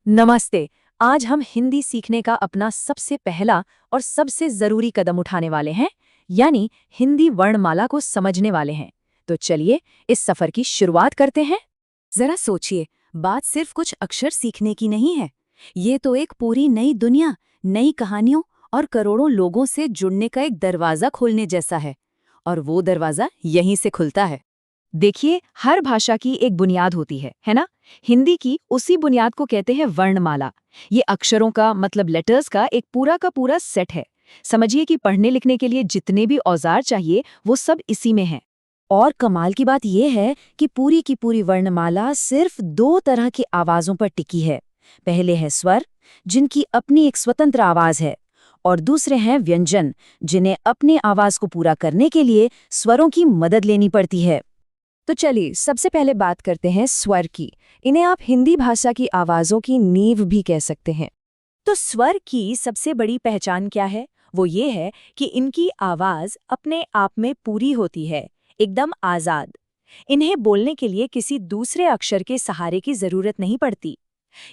नमस्ते। आज हम हिंदी सीखने का अपना सबसे पहला और सबसे जरूरी कदम उठाने वाले हैं, यानी हिंदी वर्णमाला को समझने वाले हैं। तो चलिए इस सफर की शुरुआत करते हैं। जरा सोचिए, बात सिर्फ कुछ अक्षर सीखने की नहीं है। ये तो एक पूरी नई दुनिया, नई कहानियों और करोड़ों लोगों से जुड़ने का एक दरवाजा खोलने जैसा है। और वो दरवाजा यहीं से खुलता है। देखिए, हर भाषा की एक बुनियाद होती है ना? हिंदी की उसी बुनियाद को कहते हैं वर्णमाला। ये अक्षरों का मतलब लेटर्स का एक पूरा सेट है। समझिए कि पढ़ने लिखने के लिए जितने भी औजार चाहिए वो सब इसी में हैं। और कमाल की बात यह है कि पूरी की पूरी वर्णमाला सिर्फ दो तरह की आवाजों पर टिकी है। पहले है स्वर, जिनकी अपनी एक स्वतंत्र आवाज है, और दूसरे हैं व्यंजन, जिन्हें अपनी आवाज को पूरा करने के लिए स्वरों की मदद लेनी पड़ती है। तो चलिए सबसे पहले बात करते हैं स्वर की। इन्हें आप हिंदी भाषा की आवाज़ों की नींव भी कह सकते हैं। तो स्वर की सबसे बड़ी पहचान क्या है? वो ये है कि इनकी आवाज़ अपने आप में पूरी होती है, एकदम आज़ाद। इन्हें बोलने के लिए किसी दूसरे अक्षर के सहारे की ज़रूरत नहीं पड़ती।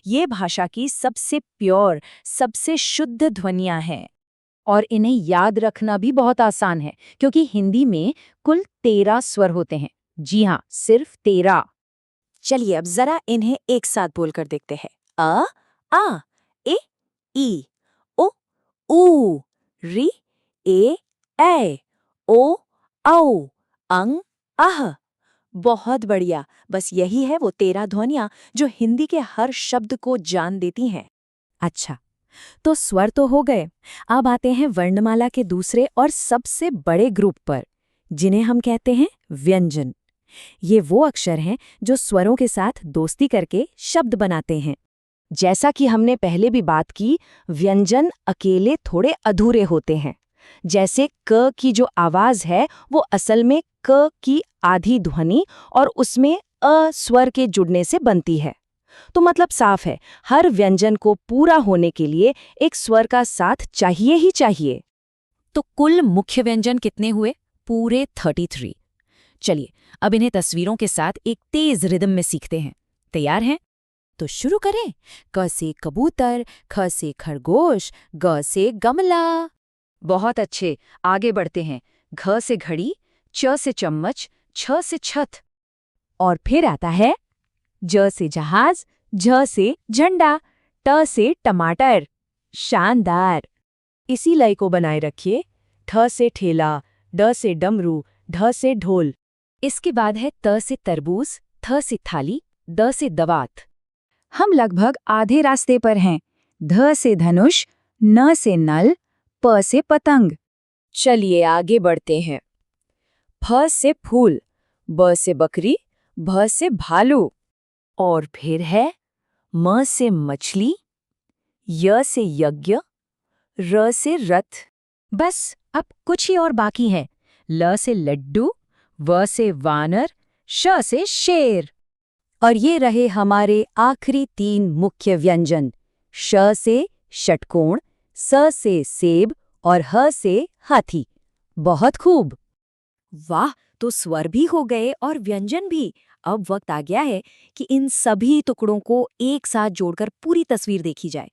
ये भाषा की सबसे प्योर, सबसे शुद्ध ध्वनियाँ हैं। और इन्हें याद रखना भी बहुत आसान है, क्योंकि हिंदी में कुल 13 स्वर होते हैं। जी हाँ, सिर्फ 13। चलिए अब जरा इन्हें एक साथ बोलकर देखते हैं। अ, आ, ए, ई, ओ, ऊ, री, ए, ओ, औ, अंग, आह। बहुत बढ़िया। बस यही है वो 13 ध्वनियां जो हिंदी के हर शब्द को जान देती हैं। अच्छा, तो स्वर तो हो गए। अब आते हैं वर्णमाला के दूसरे और सबसे बड़े ग्रुप पर, जिन्हें हम कहते हैं व्यंजन। ये वो अक्षर हैं जो स्वरों के साथ दोस्ती करके शब्द बनाते हैं। जैसा कि हमने पहले भी बात की, व्यंजन अकेले थोड़े अधूरे होते हैं। जैसे क की जो आवाज है वो असल में क की आधी ध्वनि और उसमें अ स्वर के जुड़ने से बनती है। तो मतलब साफ है, हर व्यंजन को पूरा होने के लिए एक स्वर का साथ चाहिए ही चाहिए। तो कुल मुख्य व्यंजन कितने हुए? पूरे 33। चलिए अब इन्हें तस्वीरों के साथ एक तेज रिदम में सीखते हैं। तैयार हैं? तो शुरू करें। क से कबूतर, ख से खरगोश, ग से गमला। बहुत अच्छे, आगे बढ़ते हैं। घ से घड़ी, च से चम्मच, छ से छत। और फिर आता है ज से जहाज, झ से झंडा, ट से टमाटर। शानदार। इसी लय को बनाए रखिए। ठ से ठेला, ड से डमरू, ढ से ढोल। इसके बाद है त से तरबूज, थ से थाली, द से दवात। हम लगभग आधे रास्ते पर हैं। ध से धनुष, न से नल, प से पतंग। चलिए आगे बढ़ते हैं। फ से फूल, ब से बकरी, भ से भालू। और फिर है म से मछली, य से यज्ञ, र से रथ। बस अब कुछ ही और बाकी है। ल से लड्डू, व से वानर, श से शेर। और ये रहे हमारे आखिरी 3 मुख्य व्यंजन। श से षटकोण, स से सेब और ह से हाथी। बहुत खूब। वाह, तो स्वर भी हो गए और व्यंजन भी। अब वक्त आ गया है कि इन सभी टुकड़ों को एक साथ जोड़कर पूरी तस्वीर देखी जाए।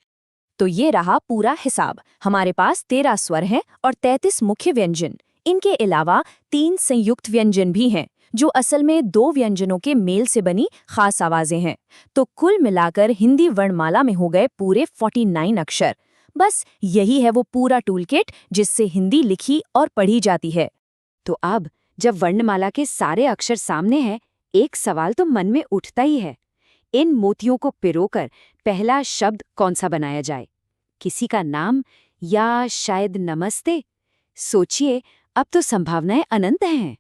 तो ये रहा पूरा हिसाब। हमारे पास 13 स्वर हैं और 33 मुख्य व्यंजन। इनके अलावा 3 संयुक्त व्यंजन भी हैं, जो असल में 2 व्यंजनों के मेल से बनी खास आवाजें हैं। तो कुल मिलाकर हिंदी वर्णमाला में हो गए पूरे 49 अक्षर। बस यही है वो पूरा टूलकिट जिससे हिंदी लिखी और पढ़ी जाती है। तो अब जब वर्णमाला के सारे अक्षर सामने हैं, एक सवाल तो मन में उठता ही है। इन मोतियों को पिरोकर पहला शब्द कौन सा बनाया जाए? किसी का नाम या शायद नमस्ते? सोचिए, अब तो संभावनाएं अनंत हैं।